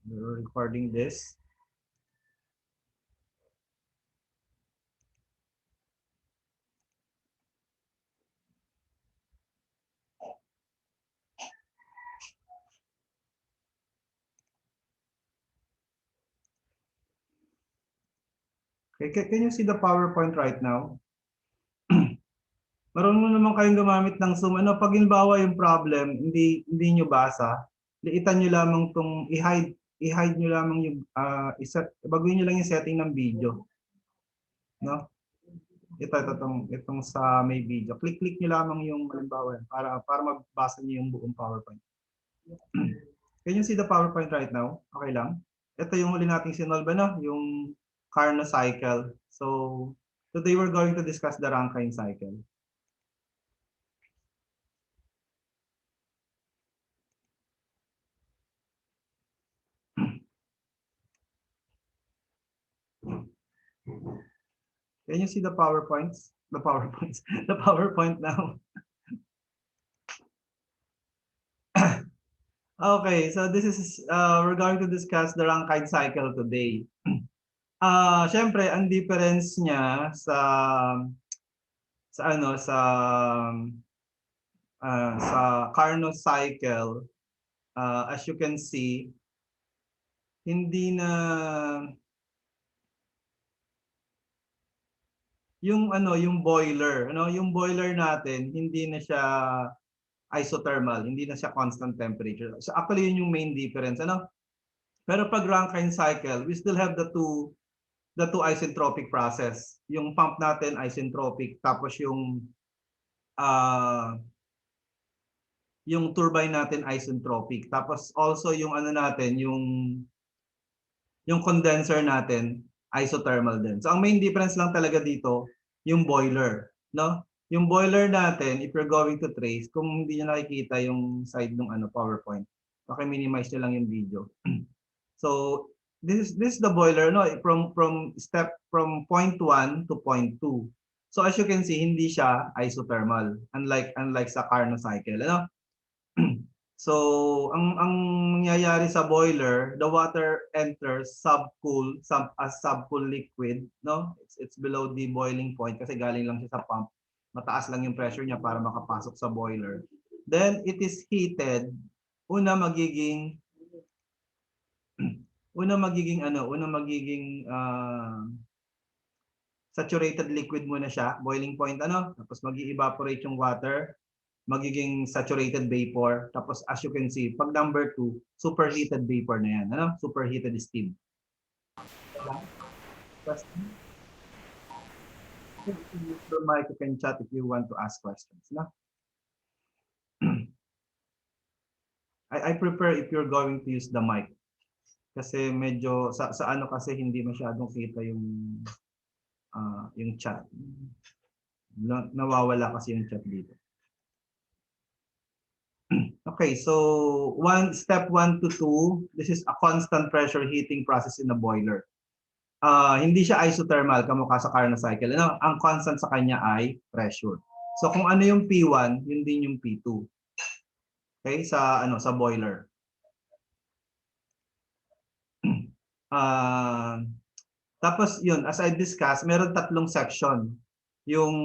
We're recording this. Okay, can you see the PowerPoint right now? Marunong naman kayong gumamit ng Zoom. Ano, pag halimbawa yung problem, hindi nyo basa, liitan nyo lamang tong i-hide nyo lamang yung baguhin nyo lang yung setting ng video, no? Itong sa may video. Click nyo lamang yung halimbawa para mabasa nyo yung buong PowerPoint. Can you see the PowerPoint right now? Okay lang. Ito yung huli nating sinolve, no? Yung Carnot cycle. So, today we're going to discuss the Rankine cycle. Can you see the PowerPoints? The PowerPoints. The PowerPoint now. Okay, so this is we're going to discuss the Rankine cycle today. Syempre, ang difference niya sa Carnot cycle, as you can see, hindi na yung boiler, yung boiler natin hindi na siya isothermal, hindi na siya constant temperature. So actually yun yung main difference, Pero pag Rankine cycle, we still have the two isentropic process. Yung pump natin isentropic, tapos yung turbine natin isentropic. Tapos also yung natin, yung condenser natin isothermal din. So ang main difference lang talaga dito yung boiler, no? Yung boiler natin, if you're going to trace, kung hindi niyo nakikita yung side ng PowerPoint, paki-minimize niyo lang yung video. So this is the boiler, no, from point 1 to point 2. So as you can see, hindi siya isothermal, unlike sa Carnot cycle, So ang nangyayari sa boiler, the water enters as subcool liquid, no? It's below the boiling point kasi galing lang siya sa pump. Mataas lang yung pressure niya para makapasok sa boiler. Then it is heated. Una magiging saturated liquid muna siya, boiling point tapos magi-evaporate yung water, magiging saturated vapor. Tapos as you can see, pag number 2, superheated vapor na yan. Superheated steam. Use your mic, you can chat if you want to ask questions. I prefer if you're going to use the mic. Kasi medyo, sa kasi hindi masyadong kita yung chat. Nawawala kasi yung chat dito. Okay, so step 1 to 2, this is a constant pressure heating process in a boiler. Hindi siya isothermal kamukha sa Carnot cycle. Ang constant sa kanya ay pressure. So kung ano yung P1, yun din yung P2. Okay, sa boiler. Tapos yun, as I discussed, meron tatlong section. Yung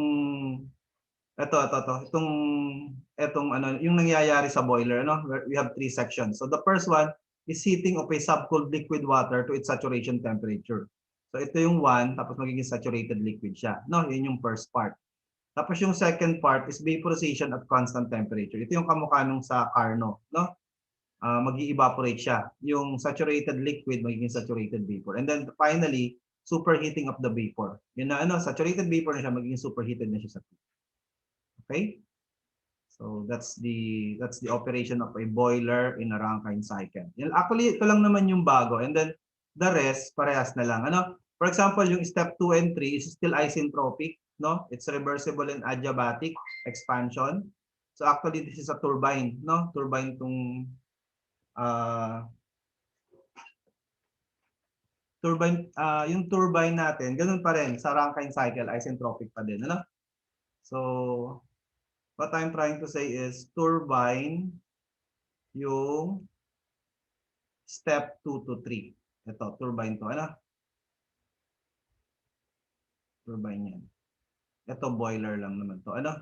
yung nangyayari sa boiler, we have 3 sections. So the first one is heating of a subcooled liquid water to its saturation temperature. So ito yung 1, tapos magiging saturated liquid siya. Yun yung first part. Tapos yung second part is vaporization at constant temperature. Ito yung kamukha nung sa Carnot, magi-evaporate siya. Yung saturated liquid magiging saturated vapor. And then finally, superheating of the vapor. Yun na saturated vapor na siya, magiging superheated na siya sa tube. Okay? So that's the operation of a boiler in a Rankine cycle. Actually, ito lang naman yung bago. And then the rest, parehas na lang. For example, yung step 2 and 3 is still isentropic. It's reversible and adiabatic expansion. So actually, this is a turbine. Turbine tong yung turbine natin, ganun pa rin sa Rankine cycle, isentropic pa din. So what I'm trying to say is turbine yung step 2 to 3. Ito, turbine to. Ano? Turbine yan. Ito, boiler lang naman to. Ano?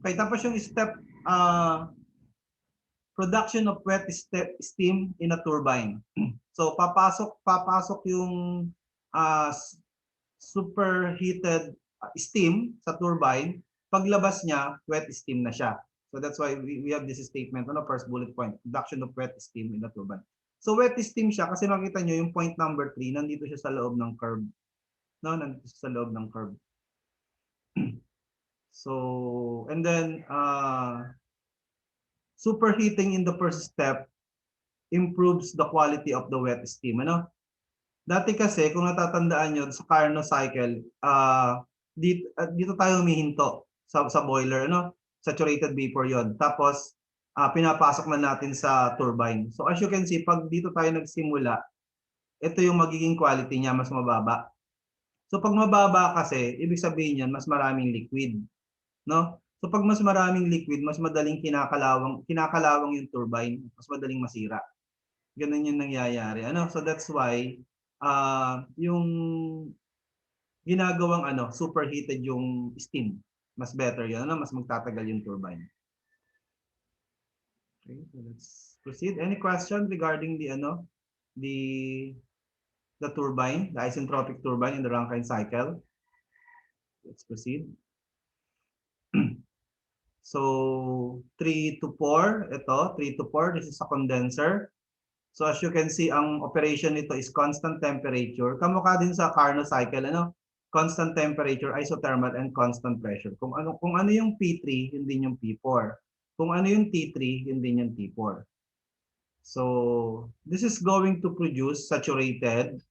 Okay, tapos yung step production of wet steam in a turbine. So papasok yung uh, superheated steam sa turbine. Paglabas niya, wet steam na siya. So that's why we have this statement on the first bullet point, production of wet steam in the turbine. So wet steam siya kasi makita nyo yung point number 3, nandito siya sa loob ng curve. No, nandito siya sa loob ng curve. So, and then superheating in the first step improves the quality of the wet steam. Ano? Dati kasi, kung natatandaan nyo, sa Carnot cycle, dito tayo humihinto sa boiler. Ano? Saturated vapor yon. Tapos, pinapasok na natin sa turbine. So as you can see, pag dito tayo nagsimula, ito yung magiging quality niya, mas mababa. So pag mababa kasi, ibig sabihin yan, mas maraming liquid. No? So pag mas maraming liquid, mas madaling kinakalawang yung turbine, mas madaling masira. Ganun yung nangyayari. Ano? So that's why yung ginagawang superheated yung steam. Mas better yun. Ano? Mas magtatagal yung turbine. Okay, so let's proceed. Any question regarding the turbine, the isentropic turbine in the Rankine cycle? Let's proceed. So 3 to 4, ito, 3 to 4, this is a condenser. So as you can see, ang operation nito is constant temperature. Kamukha din sa Carnot cycle, constant temperature, isothermal, and constant pressure. Kung ano yung P3, yun din yung P4. Kung ano yung T3, yun din yung T4. So this is going to produce saturated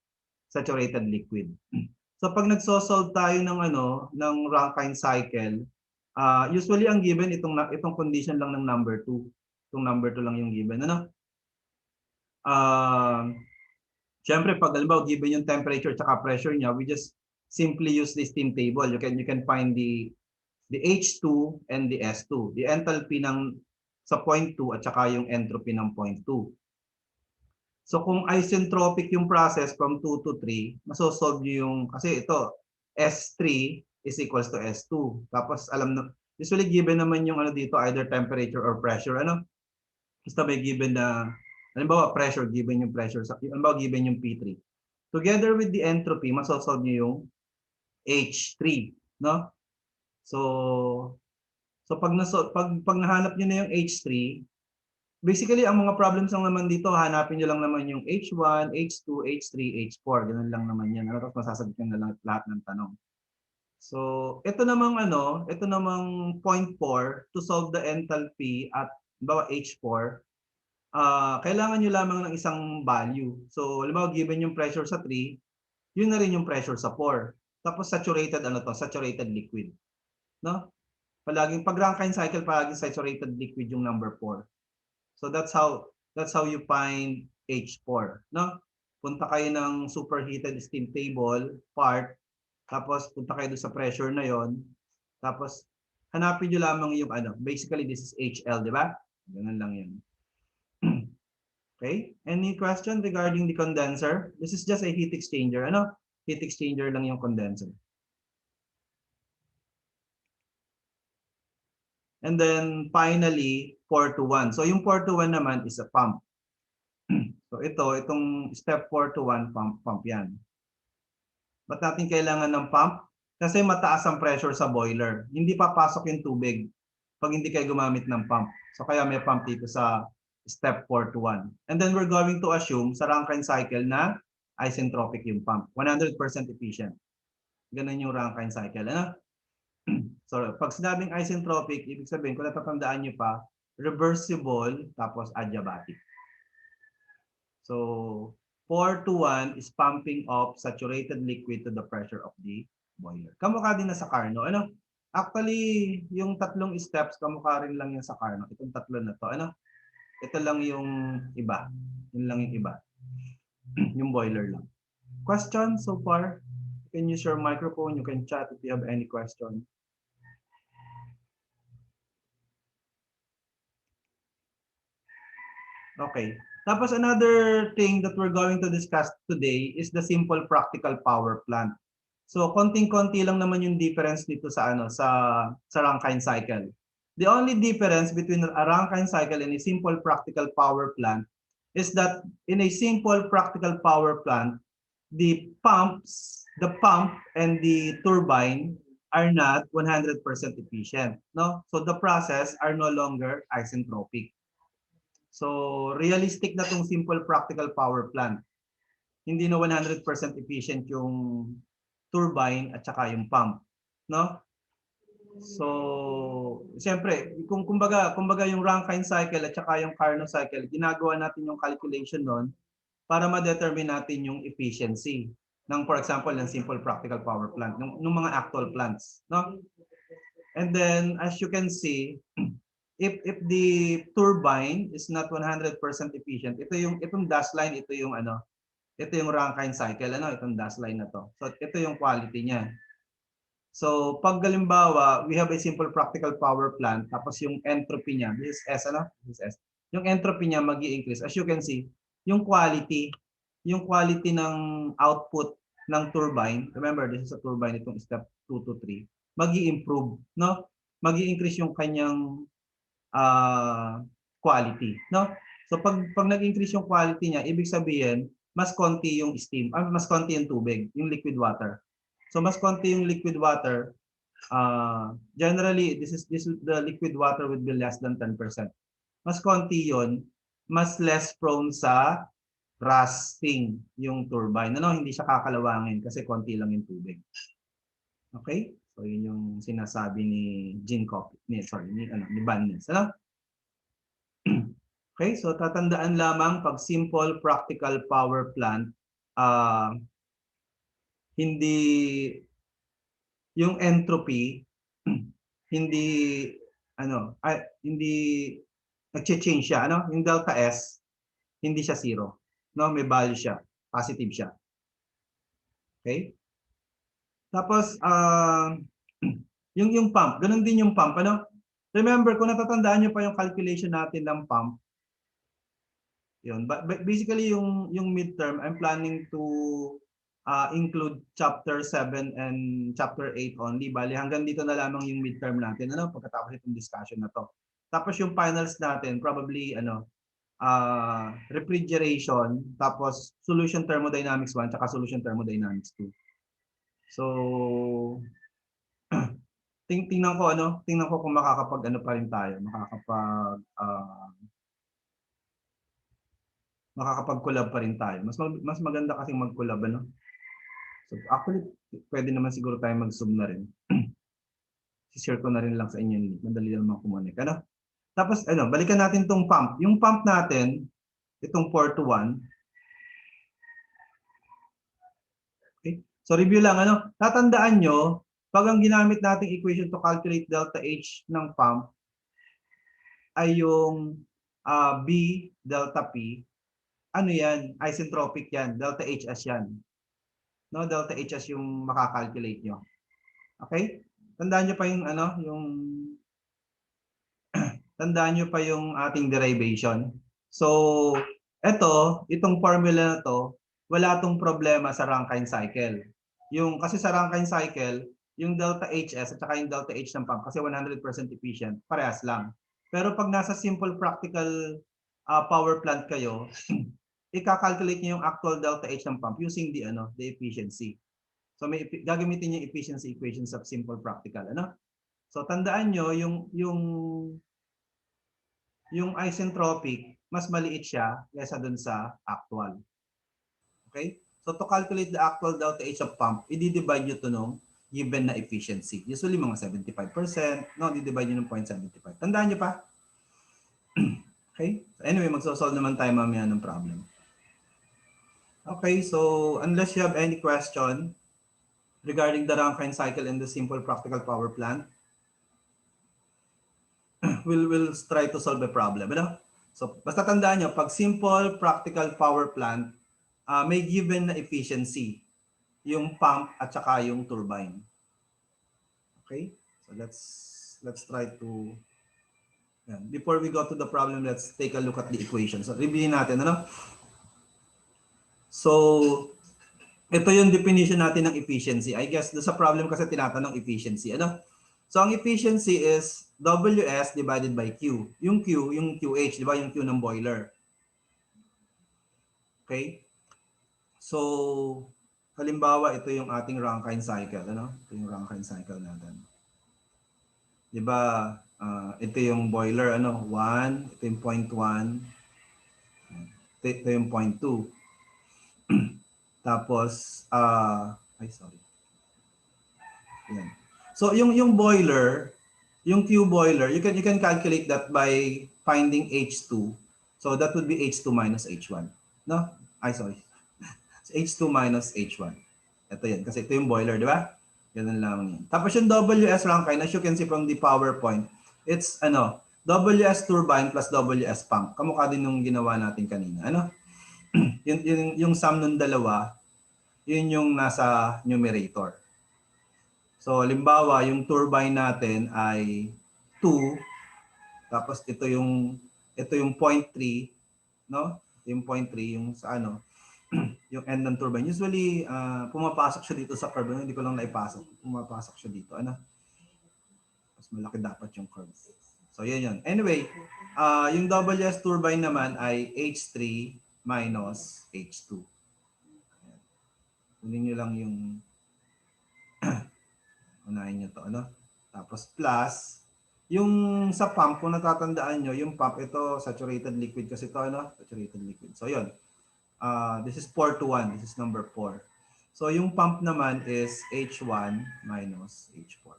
liquid. So pag nagso-solve tayo ng Rankine cycle, usually ang given itong condition lang ng number 2. Itong number 2 lang yung given. Siyempre pag halimbawa given yung temperature at pressure niya, we just simply use the steam table. You can find the H2 and the S2. The enthalpy sa point 2 at saka yung entropy ng point 2. So kung isentropic yung process from 2 to 3, masosolve nyo yung, kasi ito, S3 is equals to S2. Tapos usually given naman yung dito, either temperature or pressure. Basta may given na, halimbawa pressure, given yung pressure, halimbawa given yung P3. Together with the entropy, masosolve nyo yung H3. No? So pag nahanap nyo na yung H3, basically, ang mga problems lang naman dito, hanapin nyo lang naman yung H1, H2, H3, H4. Ganun lang naman yan. Tapos masasagot nyo na lang lahat ng tanong. So, ito namang point 4 to solve the enthalpy at H4, kailangan nyo lamang ng isang value. So, halimbawa, given yung pressure sa 3, yun na rin yung pressure sa 4. Tapos saturated saturated liquid. No? Pag Rankine cycle, palaging saturated liquid yung number 4. So that's how you find H4, no? Punta kayo ng superheated steam table part, tapos punta kayo doon sa pressure na yon, tapos hanapin niyo lamang yung basically this is HL, di ba? Ganun lang 'yun. Okay? Any question regarding the condenser? This is just a heat exchanger, Heat exchanger lang yung condenser. And then finally, 4 to 1. So yung 4 to 1 naman is a pump. So itong step 4 to 1, pump yan. Ba't natin kailangan ng pump? Kasi mataas ang pressure sa boiler. Hindi papasok yung tubig pag hindi kayo gumamit ng pump. So kaya may pump dito sa step 4 to 1. And then we're going to assume sa Rankine cycle na isentropic yung pump. 100% efficient. Ganun yung Rankine cycle. So pag sinabing isentropic, ibig sabihin, kung natatandaan nyo pa, reversible tapos adiabatic. So 4 to 1 is pumping of saturated liquid to the pressure of the boiler. Kamukha din na sa Carnot. Actually, yung tatlong steps, kamukha rin lang yan sa Carnot. Itong tatlo na to. Ito lang yung iba. Yun lang yung iba. Yung boiler lang. Question so far? can use your microphone, you can chat if you have any question. Okay. Tapos another thing that we're going to discuss today is the simple practical power plant. So konting-konti lang naman yung difference dito sa sa Rankine cycle. The only difference between a Rankine cycle and a simple practical power plant is that in a simple practical power plant, the pump and the turbine are not 100% efficient, no? So the process are no longer isentropic. So realistic na tong simple practical power plant. Hindi na 100% efficient yung turbine at saka yung pump, no? So, siyempre, kumbaga yung Rankine cycle at saka yung Carnot cycle, ginagawa natin yung calculation noon para ma-determine natin yung efficiency ng, for example, ng simple practical power plant, ng mga actual plants, no? And then, as you can see, if the turbine is not 100% efficient, itong dash line, ito yung Rankine cycle, itong dash line na to. So, ito yung quality niya. So, pag halimbawa, we have a simple practical power plant, tapos yung entropy niya, this is S, This is S. Yung entropy niya magi-increase. As you can see, yung quality ng output ng turbine, remember, this is a turbine, itong step 2 to 3, magi-improve, no? Magi-increase yung kanyang quality, no? So, pag nag-increase yung quality niya, ibig sabihin, mas konti yung steam, mas konti yung tubig, yung liquid water. So mas konti yung liquid water. Generally, the liquid water would be less than 10%. Mas konti yon, mas less prone sa rusting yung turbine. Hindi siya kakalawangin kasi konti lang yung tubig. Okay? So yun yung sinasabi ni ni Bannes. Okay, so tatandaan lamang pag simple practical power plant, hindi yung entropy hindi hindi nagche-change siya, yung delta S hindi siya zero, no? May value siya, positive siya. Okay? Tapos yung pump, ganun din yung pump, Remember, kung natatandaan niyo pa yung calculation natin ng pump, yun. But basically yung midterm, I'm planning to include chapter 7 and chapter 8 only. Bali, hanggang dito na lamang yung midterm natin, pagkatapos itong discussion na to. Tapos yung finals natin, probably, refrigeration, tapos solution thermodynamics 1, tsaka solution thermodynamics 2. So, tingnan ko kung makakapag pa rin tayo, makakapag-collab pa rin tayo. Mas maganda kasing mag-collab, So actually, pwede naman siguro tayo mag-zoom na rin. I-share ko na rin lang sa inyo yung link. Madali lang makumonek. Tapos, balikan natin tong pump. Yung pump natin, itong 4 to 1. Okay? So review lang, tatandaan nyo, pag ang ginamit nating equation to calculate delta H ng pump ay yung B delta P, yan? Isentropic yan. Delta HS yan. No, delta HS yung makakalculate nyo. Okay? Tandaan nyo pa tandaan nyo pa yung ating derivation. So, itong formula na to, wala tong problema sa Rankine cycle. Kasi sa Rankine cycle, yung delta HS at saka yung delta H ng pump, kasi 100% efficient, parehas lang. Pero pag nasa simple practical power plant kayo, i-calculate niyo yung actual delta H ng pump using the efficiency. So gagamitin niyo yung efficiency equation sa simple practical, So tandaan niyo yung isentropic, mas maliit siya kaysa dun sa actual. Okay? So to calculate the actual delta H of pump, i-divide niyo to nung given na efficiency. Usually mga 75%, i-divide niyo ng 0.75. Tandaan niyo pa? Okay? So anyway, magso-solve naman tayo mamaya ng problem. Okay, so unless you have any question regarding the Rankine cycle and the simple practical power plant, we'll try to solve the problem. So basta tandaan nyo, pag simple practical power plant, may given na efficiency. yung pump at saka yung turbine. Okay? So let's try to before we go to the problem, let's take a look at the equation. So reviewin natin ano? So ito yung definition natin ng efficiency. I guess sa problem kasi tinatanong efficiency, ano? So ang efficiency is WS divided by Q. Yung Q, yung QH, di ba? Yung Q ng boiler. Okay? So halimbawa, ito yung ating Rankine cycle, ano? Ito yung Rankine cycle natin. Di ba? Ito yung boiler, ano? 1, ito yung 0.1, ito yung 0.2. Tapos, ay sorry. Yan. So yung boiler, yung Q boiler, you can calculate that by finding H2. So that would be H2 minus H1. No? Ay sorry. H2 minus H1. Ito yan kasi ito yung boiler, di ba? Ganun lamang yan. Tapos yung WS Rankine, as you can see from the PowerPoint, it's WS turbine plus WS pump. Kamukha din yung ginawa natin kanina. Ano? yung sum ng dalawa, yun yung nasa numerator. So, halimbawa, yung turbine natin ay 2, tapos ito yung 0.3, no? Yung 0.3 yung sa yung end ng turbine. Usually, pumapasok siya dito sa curve. Hindi ko lang naipasok. Pumapasok siya dito. Mas malaki dapat yung curve. So, yun. Anyway, yung WS turbine naman ay H3 minus H2. Kunin nyo lang yung unahin nyo to, Tapos plus, yung sa pump, kung natatandaan nyo, yung pump, ito, saturated liquid kasi ito, Saturated liquid. So, yun. This is 4 to 1. This is number 4. So, yung pump naman is H1 minus H4.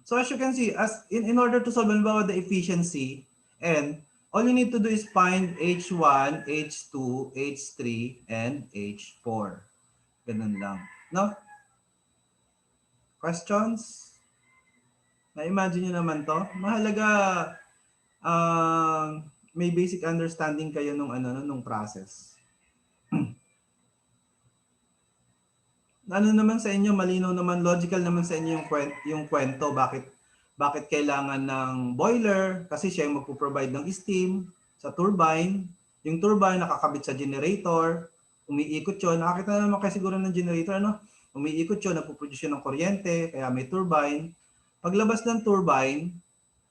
So, as you can see, in order to solve the efficiency, and all you need to do is find H1, H2, H3, and H4. Ganun lang. No? Questions? Na-imagine nyo naman to? Mahalaga may basic understanding kayo nung process. Naman sa inyo, malinaw naman, logical naman sa inyo yung kwento, bakit kailangan ng boiler, kasi siya yung magpo-provide ng steam sa turbine. Yung turbine nakakabit sa generator, umiikot yun. Nakakita naman kayo siguro ng generator, umiikot yun, nagpo-produce yun ng kuryente, kaya may turbine. Paglabas ng turbine,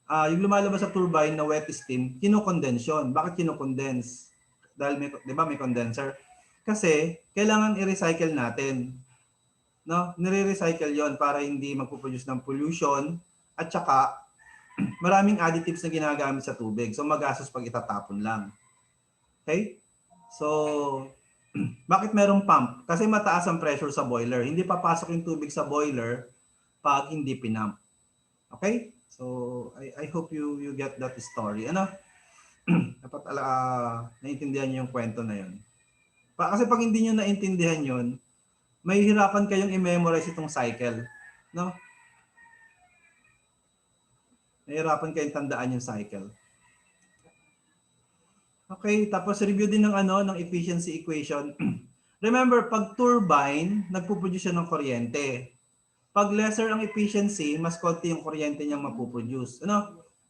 yung lumalabas sa turbine na wet steam, kinocondense yun. Bakit kinocondense? Dahil di ba may condenser? Kasi kailangan i-recycle natin. No? Nire-recycle yon para hindi magpo-produce ng pollution at saka maraming additives na ginagamit sa tubig. So magastos pag itatapon lang. Okay? So bakit merong pump? Kasi mataas ang pressure sa boiler. Hindi papasok yung tubig sa boiler pag hindi pinump. Okay? So I hope you get that story. Dapat naiintindihan niyo yung kwento na 'yon. Kasi pag hindi niyo naintindihan 'yon, may hirapan kayong i-memorize itong cycle, no? Nahihirapan kayong tandaan yung cycle. Okay, tapos review din ng efficiency equation. Remember, pag turbine, nagpo-produce siya ng kuryente. Pag lesser ang efficiency, mas konti yung kuryente niyang mapuproduce.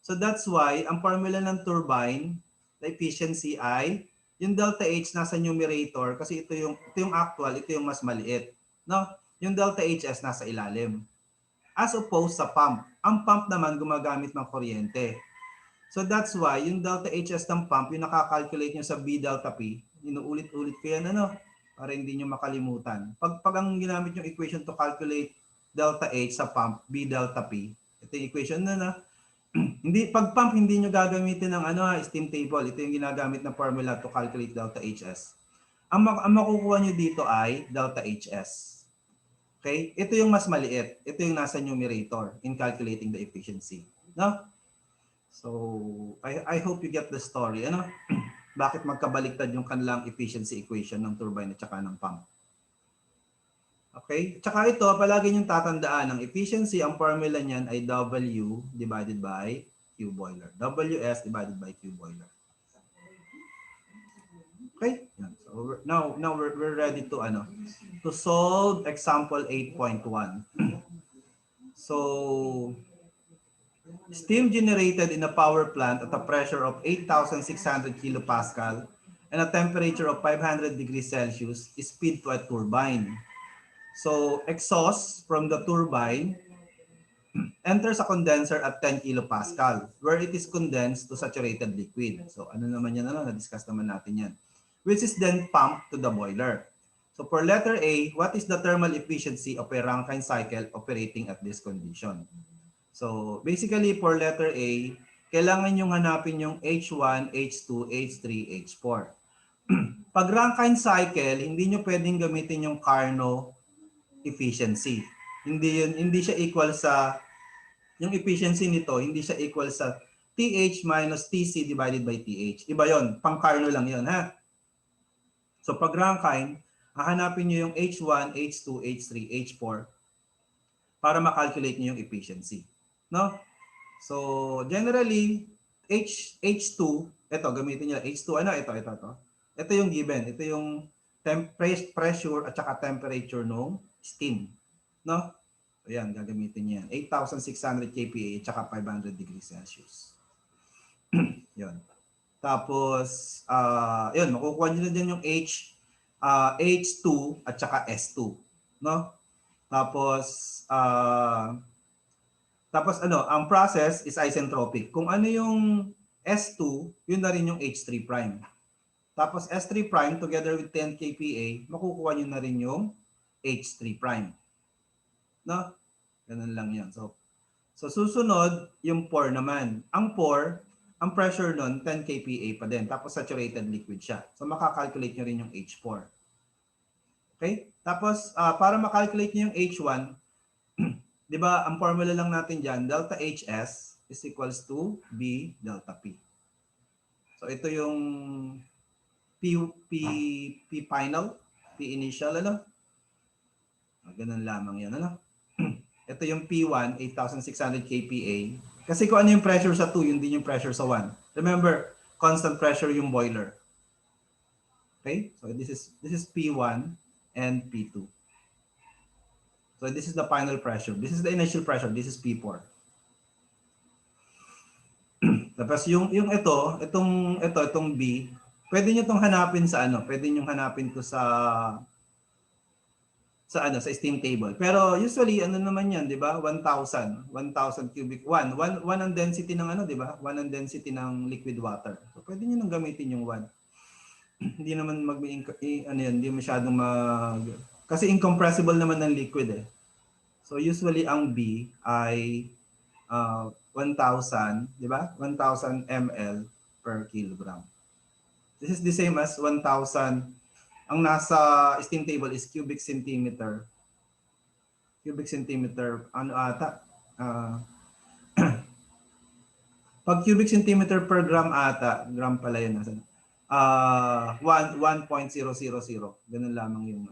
So that's why ang formula ng turbine, the efficiency ay yung delta H nasa numerator kasi ito yung actual, ito yung mas maliit. Yung delta HS nasa ilalim. As opposed sa pump. Ang pump naman gumagamit ng kuryente. So that's why yung delta HS ng pump, yung nakakalculate nyo sa B delta P, inuulit-ulit ko yan para hindi nyo makalimutan. Pag ang ginamit yung equation to calculate delta H sa pump, B delta P, ito yung equation pag pump hindi nyo gagamitin ng steam table. Ito yung ginagamit na formula to calculate delta HS. Ang makukuha nyo dito ay delta HS. Okay? Ito yung mas maliit. Ito yung nasa numerator in calculating the efficiency. So, I hope you get the story. Bakit magkabaliktad yung kanilang efficiency equation ng turbine at saka ng pump. Okay? Tsaka ito, palagi niyong tatandaan, ang efficiency, ang formula niyan ay W divided by Q boiler. WS divided by Q boiler. Okay? Yan. So now we're ready to to solve example 8.1. So steam generated in a power plant at a pressure of 8,600 kilopascal and a temperature of 500 degrees Celsius is fed to a turbine. So exhaust from the turbine enters a condenser at 10 kilopascal where it is condensed to saturated liquid. So ano naman yan, na-discuss naman natin yan. Which is then pumped to the boiler. So for letter A, what is the thermal efficiency of a Rankine cycle operating at this condition? So basically for letter A, kailangan yung hanapin yung H1, H2, H3, H4. Pag Rankine cycle, hindi nyo pwedeng gamitin yung Carnot efficiency. Hindi siya equal sa yung efficiency nito, hindi siya equal sa TH minus TC divided by TH. Iba yon, pang Carnot lang yon, ha. So pag Rankine, hahanapin niyo yung H1, H2, H3, H4 para ma-calculate niyo yung efficiency, no? So generally H2, ito gamitin niyo H2 ito. Ito yung given, ito yung pressure at saka temperature ng steam, no? So yan, gagamitin niyo yan. 8,600 kPa at saka 500 degrees Celsius. Yan. Tapos yun, makukuha niyo na din yung H2 at saka S2, no? Tapos ang process is isentropic. Kung ano yung S2, yun na rin yung H3 prime. Tapos S3 prime together with 10 kPa, makukuha niyo na rin yung H3 prime. No? Ganun lang 'yan. So susunod yung pour naman. Ang pour, ang pressure nun 10 kPa pa din. Tapos saturated liquid siya. So makakalculate niyo rin yung H4. Okay? Tapos para makalculate niyo yung H1, 'di ba, ang formula lang natin diyan, delta HS is equals to B delta P. So ito yung P final, P initial, ganun lamang yan, Ito yung P1, 8,600 kPa. Kasi kung ano yung pressure sa 2, yun din yung pressure sa 1. Remember, constant pressure yung boiler. Okay? So this is P1 and P2. So this is the final pressure. This is the initial pressure. This is P4. Tapos itong B, pwede niyo tong hanapin sa Pwede niyo hanapin to sa steam table. Pero usually naman 'yan, 'di ba? 1,000 cubic 1 ang density ng 'di ba? 1 ang density ng liquid water. So pwede niyo nang gamitin yung 1. Hindi naman hindi masyadong kasi incompressible naman ng liquid eh. So usually ang B ay 1,000, 'di ba? 1,000 ml per kilogram. This is the same as 1,000. Ang nasa steam table is cubic centimeter. Pag cubic centimeter per gram gram pala yun. 1.000. Ganun lamang yung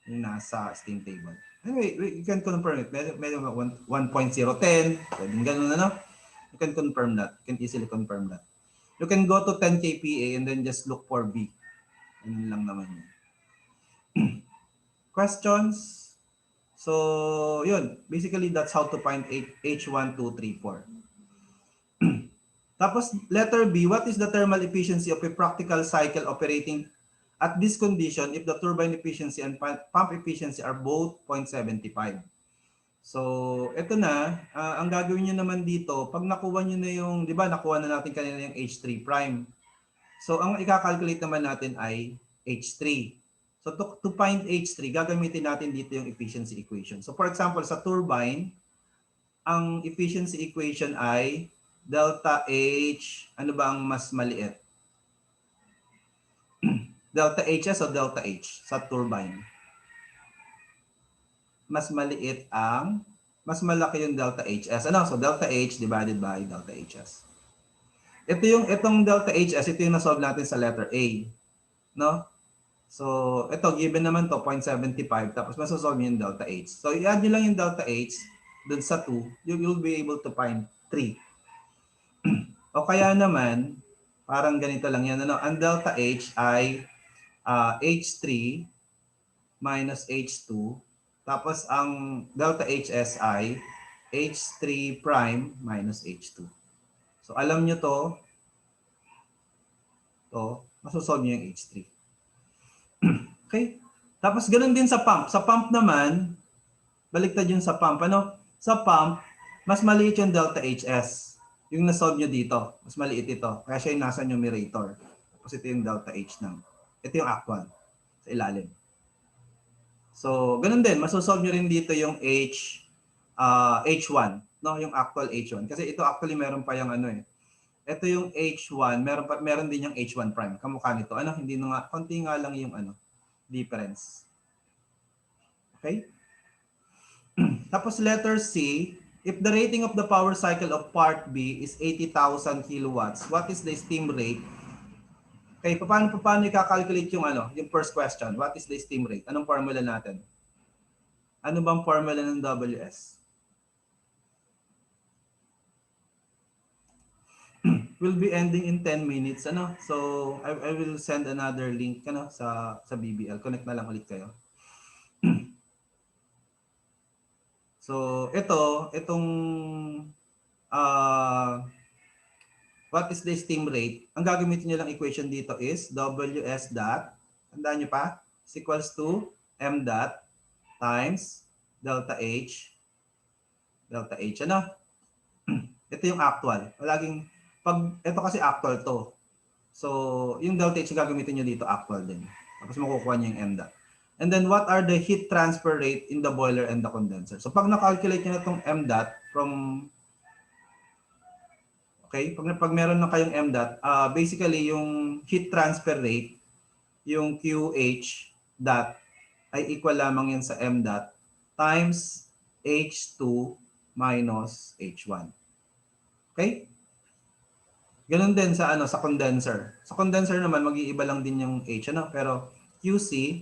yung nasa steam table. Anyway, you can confirm it. Medyo 1.010. Pwedeng ganun, You can confirm that. You can easily confirm that. You can go to 10 kPa and then just look for B. Yun lang naman yun. Questions? So, yun. Basically, that's how to find H1, 2, 3, 4. Tapos, letter B, what is the thermal efficiency of a practical cycle operating at this condition if the turbine efficiency and pump efficiency are both 0.75? So, ito na. Ang gagawin nyo naman dito, pag nakuha nyo na yung, di ba, nakuha na natin kanina yung H3 prime. So, ang i-calculate naman natin ay H3. So, to find H3, gagamitin natin dito yung efficiency equation. So, for example, sa turbine, ang efficiency equation ay delta H, ano ba ang mas maliit? Delta HS o delta H sa turbine? Mas malaki yung delta HS. So, delta H divided by delta HS. Itong delta HS, ito yung na-solve natin sa letter A. No? So, ito, given naman to 0.75, tapos masosolve nyo yung delta H. So, i-add nyo lang yung delta H dun sa 2, you'll be able to find 3. O kaya naman, Parang ganito lang yan. Ano? Ang delta H ay H3 minus H2. Tapos ang delta HS ay H3 prime minus H2. So alam nyo masosolve nyo yung H3. Okay? Tapos ganun din sa pump. Sa pump naman, baliktad yun sa pump. Ano? Sa pump, mas maliit yung delta HS. Yung nasolve nyo dito, mas maliit ito. Kaya siya yung nasa numerator. Tapos ito yung delta H ng. Ito yung actual sa ilalim. So, ganun din. Masosolve nyo rin dito yung H1. No? Yung actual H1. Kasi ito actually meron pa yung ano eh. Ito yung H1. Meron din yung H1 prime. Kamukha nito. Ano? Hindi na nga. Konti nga lang yung ano, difference. Okay? Tapos letter C, if the rating of the power cycle of part B is 80,000 kilowatts, what is the steam rate? Okay, paano i-calculate yung ano, yung first question? What is the steam rate? Anong formula natin? Ano bang formula ng WS? We'll be ending in 10 minutes, ano? So, I will send another link ano sa BBL. Connect na lang ulit kayo. So, itong what is the steam rate? Ang gagamitin niyo lang equation dito is WS dot, tandaan niyo pa, is equals to M dot times delta H, ano? Ito yung actual. Laging, ito kasi actual to. So, yung delta H gagamitin niyo dito, actual din. Tapos makukuha niyo yung M dot. And then, what are the heat transfer rate in the boiler and the condenser? So, pag na-calculate niyo na itong M dot from okay, pag meron na kayong M dot, basically yung heat transfer rate, yung QH dot ay equal lamang yan sa M dot times H2 minus H1. Okay? Ganun din sa ano sa condenser. Sa condenser naman mag-iiba lang din yung H ano, pero QC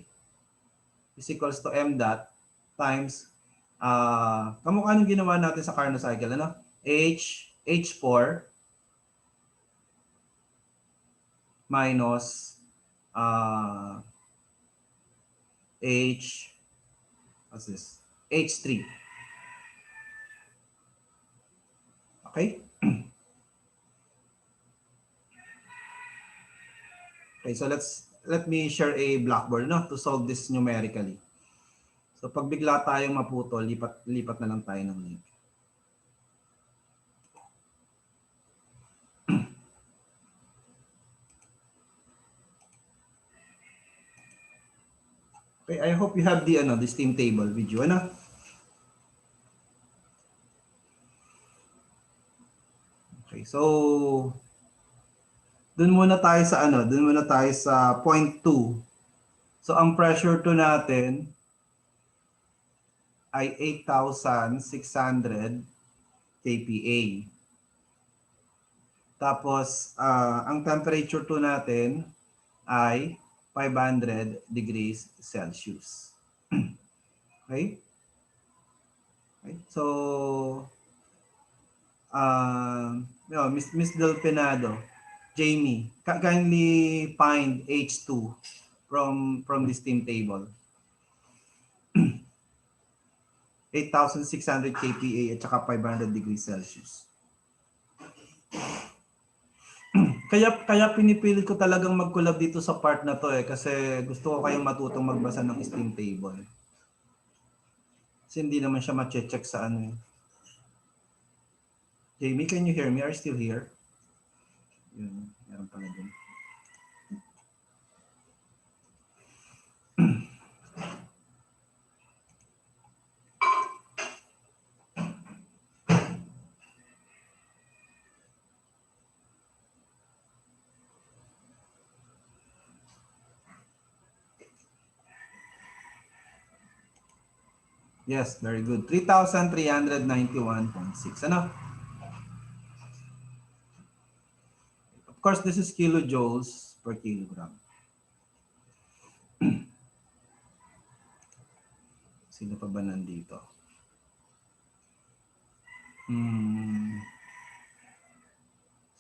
is equals to M dot times kamukha ng ginawa natin sa Carnot cycle ano? H4 minus what's this? H3. Okay? Okay, so let me share a blackboard no, to solve this numerically. So pag bigla tayong maputol, lipat na lang tayo ng link. Okay, I hope you have the steam table with you, ano? Okay, so dun muna tayo sa point 2. So ang pressure to natin ay 8,600 kPa. Tapos ang temperature to natin ay 500 degrees Celsius. Okay? Okay? So Miss Del Penado, Jamie, kindly find H2 from this steam table. 8,600 kPa at saka 500 degrees Celsius. Kaya pinipilit ko talagang mag-collab dito sa part na to kasi gusto ko kayong matutong magbasa ng steam table. Kasi hindi naman siya ma-check sa ano eh. Jamie, can you hear me? Are you still here? Yun, meron pala din. Yes, very good. 3,391.6. Ano? Of course, this is kilojoules per kilogram. Sino pa ba nandito?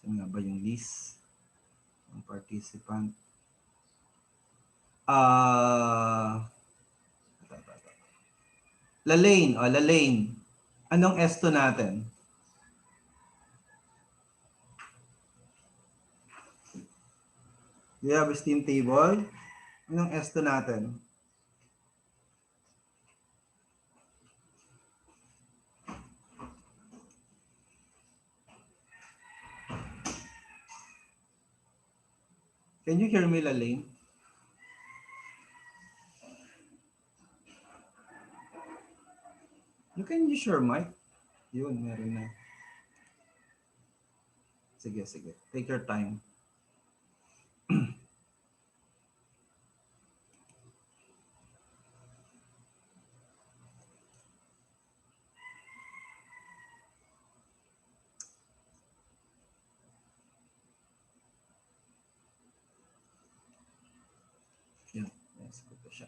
Saan nga ba yung list? participant. Lalaine, Lalaine. Anong S2 natin? Do you have a steam table? Anong S2 natin? Can you hear me, Lalaine? You can use your mic. Yun, meron na. Sige, sige. Take your time. Yan. Yes, ito siya.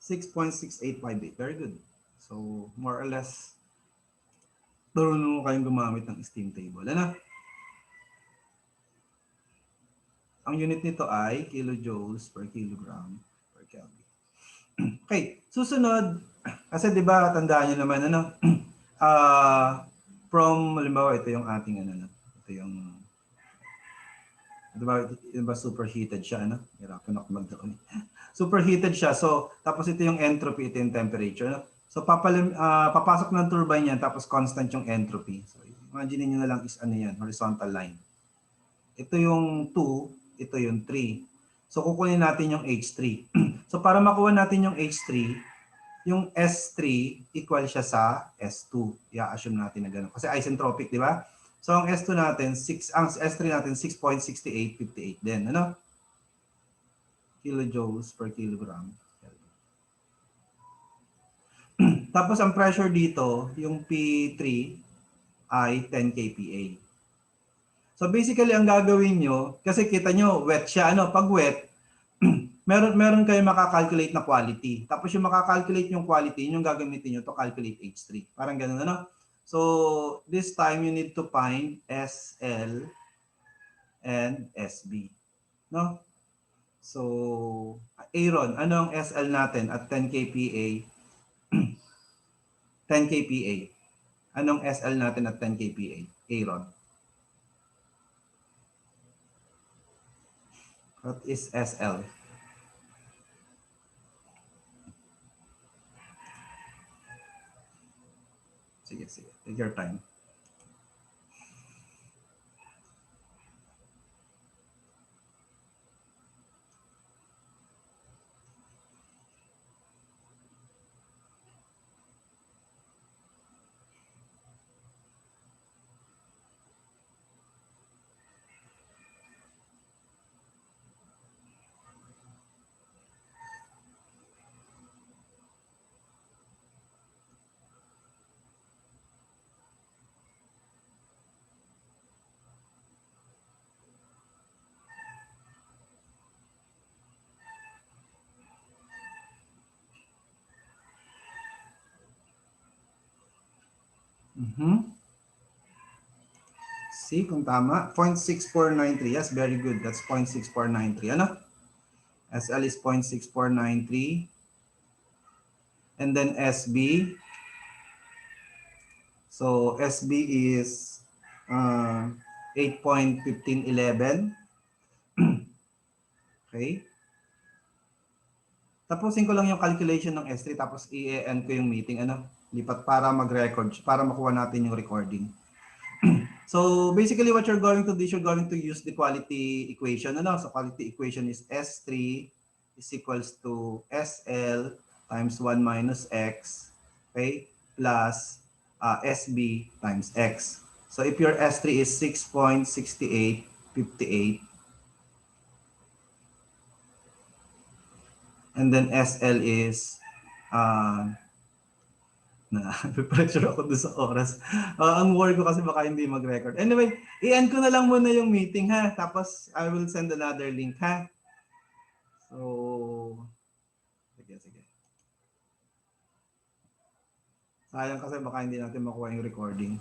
6.6858. Very good. So, more or less, marunong kayong gumamit ng steam table. Ano? Ang unit nito ay kilojoules per kilogram per Kelvin. Okay, susunod, kasi di ba tandaan nyo naman, ano, from, halimbawa, ito yung ating, ano, ito yung, di ba superheated siya, ano? Hirapan ako magdaon. Superheated siya, so, tapos ito yung entropy, ito yung temperature, ano? So, papasok ng turbine yan, tapos constant yung entropy. So, imagine niyo na lang is, ano yan, horizontal line. Ito yung 2, ito yung 3. So, kukunin natin yung H3. So, para makuha natin yung H3, yung S3 equal siya sa S2. I-assume natin na gano'n. Kasi isentropic, di ba? So, ang S2 natin, ang S3 natin, 6.6858 din. Ano? Kilojoules per kilogram. Tapos, ang pressure dito, yung P3 ay 10 kPa. So basically ang gagawin nyo, kasi kita nyo wet siya, ano, pag wet, meron kayo makakalculate na quality. Tapos yung makakalculate yung quality, yung gagamitin nyo to calculate H3. Parang ganun, ano? So this time you need to find SL and SB. No? So Aaron, ano ang SL natin at 10 kPa? 10 kPa. Anong SL natin at 10 kPa? Aaron. What is SL? Sige, sige. Take your time. See kung tama. 0.6493. Yes, very good. That's 0.6493. Ano? SL is 0.6493. And then SB. So SB is 8.1511. Okay. Tapusin ko lang yung calculation ng S3 tapos i-end ko yung meeting. Ano? Lipat para mag-record, para makuha natin yung recording. So basically what you're going to do is you're going to use the quality equation. Ano? So quality equation is S3 is equals to SL times 1 minus X, okay, plus SB times X. So if your S3 is 6.6858 and then SL is pressure ako doon sa oras. Ang worry ko kasi baka hindi mag-record. Anyway, i-end ko na lang muna yung meeting ha. Tapos I will send another link ha. So, sige, sige. Sayang kasi baka hindi natin makuha yung recording.